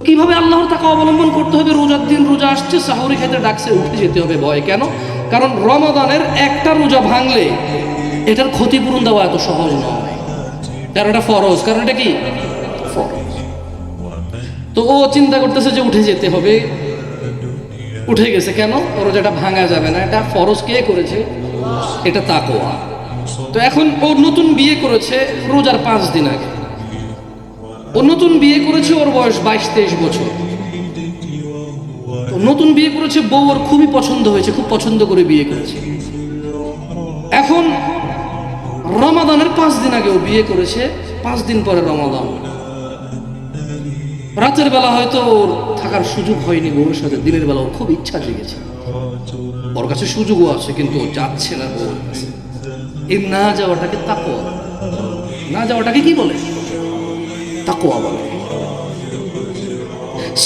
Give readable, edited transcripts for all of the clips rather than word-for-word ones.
কিভাবে আল্লাহর তাকে অবলম্বন করতে হবে? রোজার দিন রোজা আসছে, সাহরি খেতে ডাকছে, উঠে যেতে হবে ভয়। কেন? কারণ রমাদানের একটা রোজা ভাঙলে এটার ক্ষতিপূরণ দেওয়া এত সহজ নয়, কারণ এটা ফরজ। কারণ এটা কি ফরজ। তো ও চিন্তা করতেছে যে উঠে যেতে হবে, উঠে গেছে। কেন? রোজাটা ভাঙা যাবে না, এটা ফরজ কে করেছে? এটা তাকওয়া। তো এখন ও নতুন বিয়ে করেছে রোজার 5 দিন আগে। ও নতুন বিয়ে করেছে, ওর বয়স 22-23 বছর। তো নতুন বিয়ে করেছে, বউ ওর খুবই পছন্দ হয়েছে, খুব পছন্দ করে বিয়ে করেছে। এখন রমাদানের 5 দিন আগে ও বিয়ে করেছে, 5 দিন পরে রমাদান। রাতের বেলা হয়তো ওর থাকার সুযোগ হয়নি বউয়ের সাথে, দিনের বেলা ওর খুব ইচ্ছা জেগেছে, ওর কাছে সুযোগও আছে, কিন্তু ও যাচ্ছে না বউয়ের কাছে। এই না যাওয়াটাকে তাকওয়া, না যাওয়াটাকে কি বলে? তাকওয়া বলে।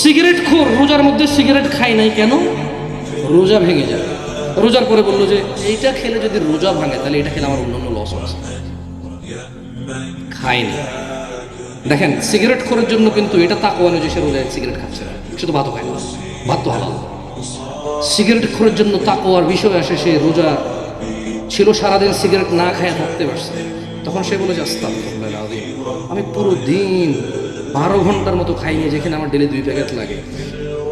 সিগারেট খোর রোজার মধ্যে সিগারেট খায় নাই, কেন? রোজা ভেঙে যায়। রোজার পরে বললো যে এইটা খেলে যদি রোজা ভাঙে তাহলে এটা খেলে আমার অন্যান্য লস আছে, খায়নি। দেখেন, সিগারেট খোরের জন্য কিন্তু এটা তাকওয়া নয় যে সে রোজায় সিগারেট খাচ্ছে না, শুধু ভাতও খায় না, ভাত তো হালাল। সিগারেট খোরের জন্য তাকওয়ার বিষয় আসে, সে রোজা ছিল, সারাদিন সিগারেট না খায় থাকতে পারছে, তখন সে বলে যে আস্তাগফিরুল্লাহ, আমি পুরো দিন 12 ঘন্টার মতো খাইনি, যেখানে আমার ডেলি 2 প্যাকেট লাগে।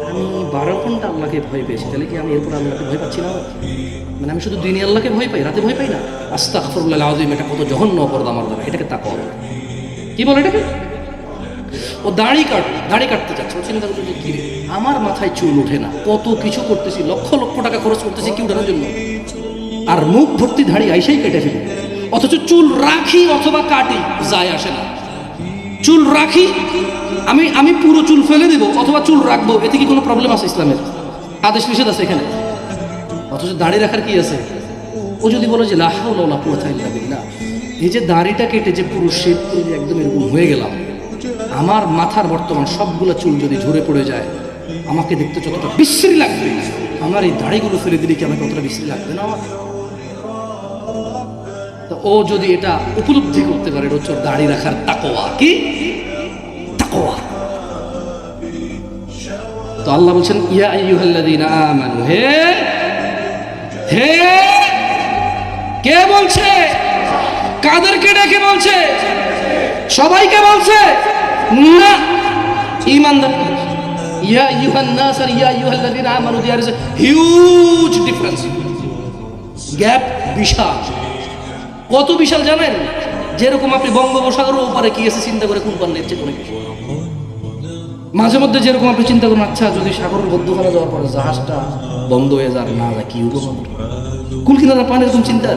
আমি 12 ঘন্টা আল্লাহকে ভয় পেয়েছি, তাহলে কি আমি এরপর আল্লাহকে ভয় পাচ্ছি না? মানে আমি শুধু দিনে আল্লাহকে ভয় পাই, রাতে ভয় পাই না? আস্তাগফিরুল্লাহ আযীম, এটা কত জঘন্য অপরাধ আমার দ্বারা, এটাকে তাকওয়া বলে। কি বলে এটাকে? ও দাড়ি কাটতে চাচ্ছে। ও চিন্তা করছে যে কি রে, আমার মাথায় চুল ওঠে না, কত কিছু করতেছি, লক্ষ লক্ষ টাকা খরচ করতেছি কি উঠানোর জন্য, আর মুখ ভর্তি দাড়ি আইসাই কেটে ফেলি। অথচ চুল রাখি অথবা কাটি যায় আসে না। চুল রাখি, আমি পুরো চুল ফেলে দেবো অথবা চুল রাখবো, এতে কি কোনো প্রবলেম আছে? ইসলামের আদেশ নিষেধ আছে এখানে? অথচ দাড়ি রাখার কি আছে? ও যদি বলে যে লা হাওলা ওয়ালা কুওয়াতা ইল্লা বিল্লাহ, এই যে দাড়িটা কেটে যে পুরো শেভ করে যে একদম এরকম হয়ে গেলাম, আমার মাথার বর্তমান সবগুলো চুল যদি ঝরে পড়ে যায়, আমাকে দেখতে যতটা বিশ্রী লাগবে, আমার এই দাড়িগুলো ফেলে দিলে কি আমাকে অতটা বিশ্রী লাগবে না? আমার ও যদি এটা উপলব্ধি করতে পারে, হচ্ছে দাড়ি রাখার তাকওয়া। কি তাকওয়া? তো আল্লাহ বলছেন ইয়া আইয়ুহাল্লাযীনা আমানু, হে হে কে বলছে? কাদেরকে ডেকে বলছে? সবাইকে বলছে না, ঈমানদার। ইয়া আইয়ুহান নাস আর ইয়া আইয়ুহাল্লাযীনা আমানু, there is a huge difference, gap বিশাল। কত বিশাল জানেন? যেরকম আপনি বঙ্গোপসাগরের ওপারে কি আছে চিন্তা করে কোন পান্নের চেয়ে অনেক বেশি। মাঝে মধ্যে যেরকম আপনি চিন্তা করুন, আচ্ছা যদি সাগরের মধ্যখানে যাওয়ার পরে জাহাজটা বন্ধ হয়ে যার না যায়, কি উপভোগ কুল কিনারা পান, এরকম চিন্তা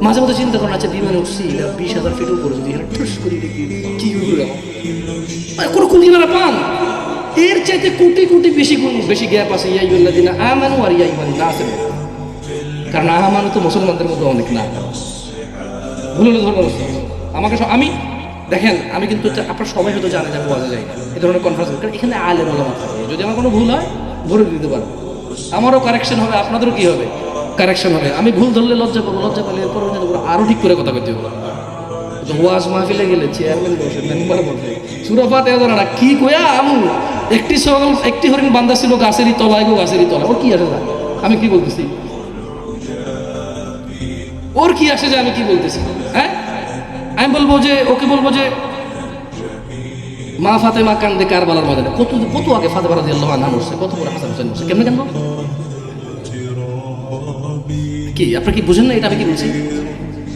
মাঝে মধ্যে চিন্তা করেন। আচ্ছা বিমানে উঠছি 20,000 ফিট উপরে, যদি ঠুস করে দেখি কি কোনো কুল কিনারা পান? এর চাইতে কোটি কোটি বেশি গ্যাপ আছে ইয়া আইয়ুহাল্লাযীনা আমানু আর ইয়া আইয়ুহান নাস। কারণ আমানু তো মুসলমানদের মধ্যে অনেক না, ভুল ধরনের আমাকে আমি দেখেন, আমি কিন্তু আপনার সবাই হয়তো জানে যে আমি ওয়াজে যাই না, এই ধরনের কনফারেন্স। কারণ এখানে আলেম ওলামা থাকে, যদি আমার কোনো ভুল হয় ধরে দিতে পারবো, আমারও কারেকশন হবে, আপনাদেরও কি হবে? কারেকশন হবে। আমি ভুল ধরলে লজ্জা পাবো, লজ্জা পেলে এরপর আরো ঠিক করে কথা বলতে হবে। তো ওয়াজ মাহফিলে গেলে চেয়ারম্যান বসে, মেম্বার বসে, সূরা ফাতিহা জানে না, কি কয়া আমু একটি হরিণ বান্ধা ছিল গাছেরই তলায়, গো গাছেরই তলায়, ওর কি আসে না আমি কি বলতেছি? ওর কি আসে যে আমি কি বলতেছি? হ্যাঁ, আমি বলবো যে, ওকে বলবো যে মা ফাতেমা কান্দে কারবালার ময়দানে, কত আগে ফাতেমা রাদিয়াল্লাহু আনহা মরছে, কত পরে হাসান হুসাইন মরছে, কেমনে কান্দবো? কি আপনারা কি বুঝেন না এটা আমি কি বলছি?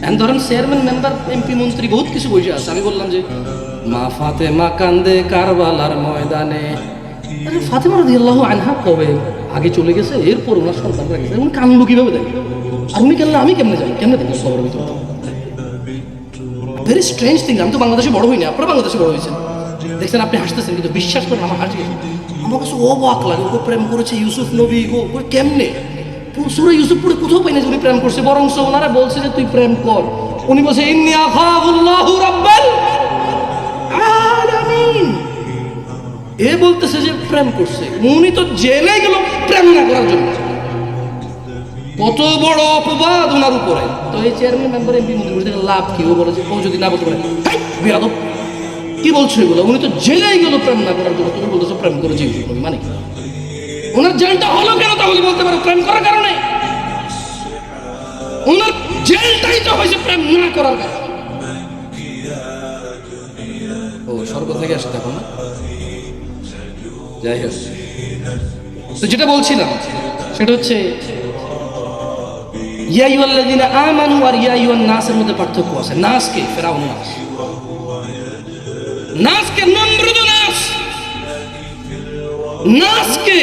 এখন ধরেন চেয়ারম্যান, মেম্বার, এমপি, মন্ত্রী বহুত কিছু বসে আছে, আমি বললাম যে মা ফাতেমা কান্দে কারবালার ময়দানে। ফাতেমা রাদিয়াল্লাহু আনহা কবে আগে চলে গেছে, এরপর ওনার সন্তানরা গেছে, উনি কান্দলো কিভাবে দেখে? আর উনি কান্দলে আমি কেমনে জানি? কেমনে দেখলাম খবরের ভিতরে? Very strange thing. আমি তো বাংলাদেশে বড় হইনি, আপনারা বাংলাদেশে বড় হয়েছেন, দেখছেন, আপনি হাসতেছেন, কিন্তু বিশ্বাস করেন আমার হাসি, আমার কাছে অবাক লাগে। ও প্রেম করেছে ইউসুফ নবী, গো কেমনে? সূরা ইউসুফ পড়ে কোথাও পাই না যে উনি প্রেম করছে, বরং ওনারা বলছে যে তুই প্রেম কর। উনি বলছে ইন্নী আখাফুল্লাহু রাব্বাল আলামিন। এ বলতেছে যে প্রেম করছে, উনি তো জেলে গেল প্রেম না করার জন্য। কত বড় অপবাদ ওনার উপরে। তো এই চেয়ারম্যান, মেম্বার, এমপি, মন্ত্রী লাভ কি? ও বলে যে ও যদি না বলতে পারে, বেয়াদব, কি বলছো এগুলো? উনি তো জেলেই গেল প্রেম না করার জন্য, তুমি বলতেছো প্রেম করে জীবন, মানে কি? ওনার জেলটা হলো কেন তাহলে বলতে পারো? প্রেম করার কারণে। ওনার জেলটাই তো হয়েছে প্রেম না করার কারণে। ও স্বর্গ থেকে আসে তখন না, যাই হোক। তো যেটা বলছিলাম সেটা হচ্ছে ইয়া আইয়ুহাল্লাযীনা আমানু আর ইয়া আইয়ুহান নাসের মধ্যে পার্থক্য আছে। নাসকে ফেরাউন নাস, নাসকে নমরুদ নাস, নাসকে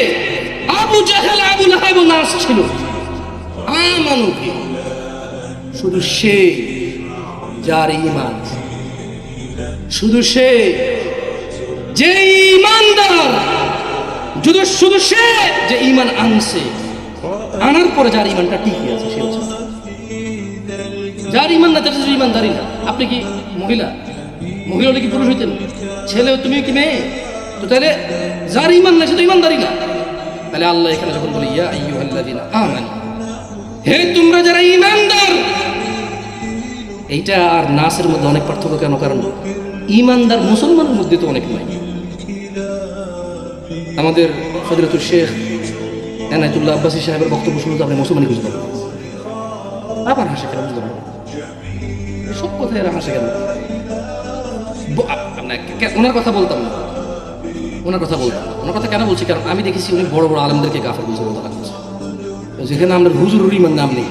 আবু জাহেল আবু লাহাব নাস ছিল। আমানু কি? শুধু সে যার ঈমান, শুধু সে যে ঈমানদার, শুধু সে যে ঈমান আনছে, আনার পরে যার ঈমানটা টিকে আছে সে হচ্ছে। যার ঈমান না তার ঈমানদারি না। আপনি কি মহিলা? মহিলা হলে কি পুরুষ হইতেন? ছেলে, তুমি কি মেয়ে? তো তাহলে যার ঈমান না সে তো ঈমানদারি না। তাহলে আল্লাহ এখানে যখন বলে ইয়া আইয়ুহাল্লাযীনা আমানু, হে তোমরা যারা ঈমানদার, এইটা আর নাসের মধ্যে অনেক পার্থক্য কেন? কারণ ঈমানদার মুসলমানের মধ্যে তো অনেক নাই। আমাদের ফজলাতুল শেখ এনায়েতুল্লাহ আব্বাসী সাহেবের বক্তব্য শুনে তো আপনি মুসলমানই খুঁজে পাবেন। আবার হাসে কেন? বুঝলাম না, সব কথায় এরা হাসে কেন? ওনার কথা বলতাম না, ওনার কথা বলতাম। ওনার কথা কেন বলছি? কারণ আমি দেখেছি উনি বড় বড় আলেমদেরকে কাফের বলছে, বলতে লাগছে। যেখানে আমরা হুজুরের ঈমান নাম নেই,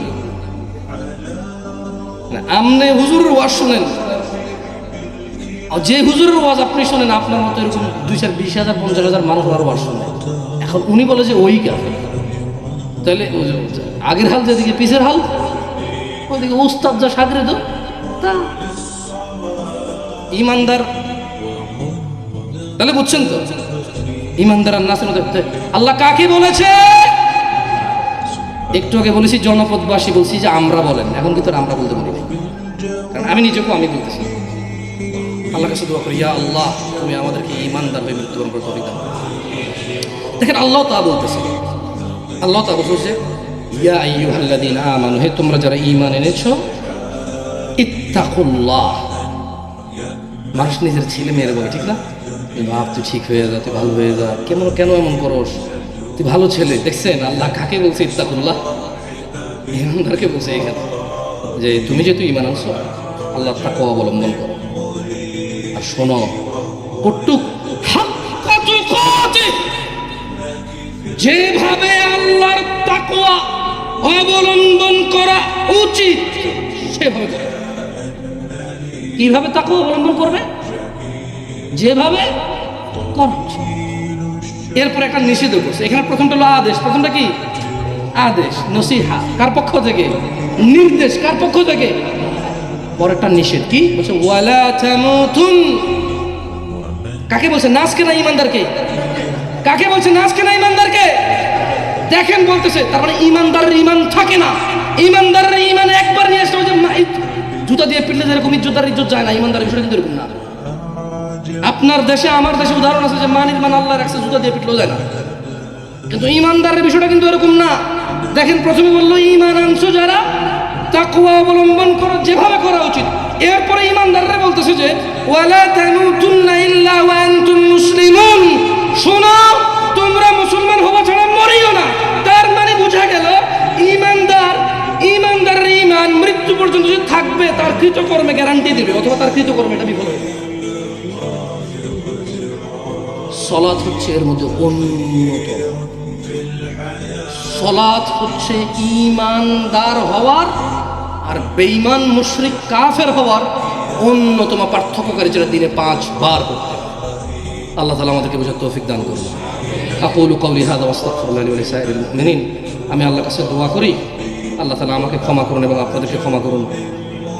আমনে হুজুরের ওয়াজ শুনেন, যে হুজুরের ওয়াজ আপনি শোনেন আপনার মতো এরকম 2,000, 20,000, 50,000 মানুষ আর ওয়াজ শুনে। এখন উনি বলে যে ওই কাফের। তাহলে আগের হাল যেদিকে পিছের হাল, ওইদিকে উস্তাদ যা সাগরে দো তা ঈমানদার। তাহলে বুঝছেন তো ঈমানদার আর নাসের মধ্যে আল্লাহ কাকে বলেছে? একটু আগে বলেছি জনপদবাসী, বলছি যে আমরা বলেন। এখন কিন্তু আমরা বলতে পারি না, কারণ আমি নিজেকেও আমি বলতেছি। আল্লাহ কাছে দোয়া করি, ইয়া আল্লাহ তুমি আমাদেরকে ঈমানদার হয়ে মৃত্যুবরণ করে তৌফিক দাও। দেখেন আল্লাহ তা বলতেছে, আল্লাহ তা বলছে ইয়া আইয়ুহাল্লাযীনা আমানু, হে তোমরা যারা ঈমান এনেছো, ইত্তাকুল্লাহ। মানুষ নিজের ছেলে মেয়ের বলে, ঠিক না? বাপ তুই ঠিক হয়ে যা, তুই ভালো হয়ে যা, কেন এমন করস, তুই ভালো ছেলে। দেখছেন আল্লাহ কাকে বলছে? ইত্তাকুল্লাহ, ঈমানদারকে বলছে এখানে, যে তুমি যেহেতু ঈমান আনছো আল্লাহ তাকওয়া অবলম্বন করো। আর শোনো, কটুক যেভাবে আল্লাহর তাকওয়া অবলম্বন করা উচিত সেভাবে করো। কিভাবে তাকওয়া অবলম্বন করবে? যেভাবে করা উচিত। এরপর একটা নিষেধ করছে। এখানে প্রথমটা হলো আদেশ। প্রথমটা কি? আদেশ, নসিহা কার পক্ষ থেকে? নির্দেশ কার পক্ষ থেকে? পরেরটা নিষেধ কি বলছে? ওয়ালা তামুতুন। কাকে বলছে? নাসকে না ঈমানদারকে? কাকে বলছে? নাসকে না ঈমানদারকে? দেখেন বলতেছে, তার মানে ঈমানদারের ঈমান থাকে না। ঈমানদারের ঈমান একবার নিয়ে আসলে যে জুতা দিয়ে পিটলে যেরকম ইজ্জতদার ইজ্জত যায় না, ঈমানদারের বিষয়টা কিন্তু এরকম না। আপনার দেশে আমার দেশে উদাহরণ আছে যে মানির মান আল্লাহ রাখছে, জুতা দিয়ে পিটলেও যায় না, কিন্তু ঈমানদারের বিষয়টা কিন্তু এরকম না। দেখেন প্রথমে বললো ঈমান আনছো যারা, তাকওয়া অবলম্বন করো যেভাবে করা উচিত। এরপরে ঈমানদাররা বলতেছে যে ওয়ালা তামুতুন্না ইল্লা ওয়া আনতুম মুসলিমুন, শোনো তোমরা মুসলমান হওয়া ছাড়া মরিও না। তার মানে বোঝা গেল ঈমানদারের ঈমান মৃত্যু পর্যন্ত যে থাকবে, তার কৃতকর্মে গ্যারান্টি দিবে, অথবা তার কৃতকর্মে এটা বিফল হবে। সালাত হচ্ছে এর মধ্যে অন্যতম। সালাত হচ্ছে ঈমানদার হওয়ার আর বেঈমান মুশরিক কাফের হওয়ার অন্যতম পার্থক্যকারী, যেটা দিনে 5 বার করতে হবে। আল্লাহ তাআলা আমাদেরকে বোঝার তৌফিক দান করুন। আকুলু কওলি হাযা ওয়া আস্তাগফিরুল্লাহ লি ওয়া লিসাইরিল মুমিনিন। আমি আল্লাহর কাছে দোয়া করি আল্লাহ তাআলা আমাকে ক্ষমা করুন এবং আপনাদেরকে ক্ষমা করুন।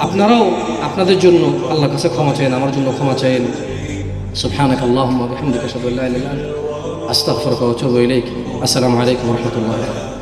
আপনারাও আপনাদের জন্য আল্লাহর কাছে ক্ষমা চাইেন, আমার জন্য ক্ষমা চাইেন। সুবহানাকা আল্লাহুম্মা ওয়া বিহামদিকা আশহাদু আল্লা ইলাহা ইল্লা আনতা আস্তাগফিরুকা ওয়া আতুবু ইলাইক। আসসালামু আলাইকুম ওয়া রাহমাতুল্লাহি ওয়া বারাকাতুহু।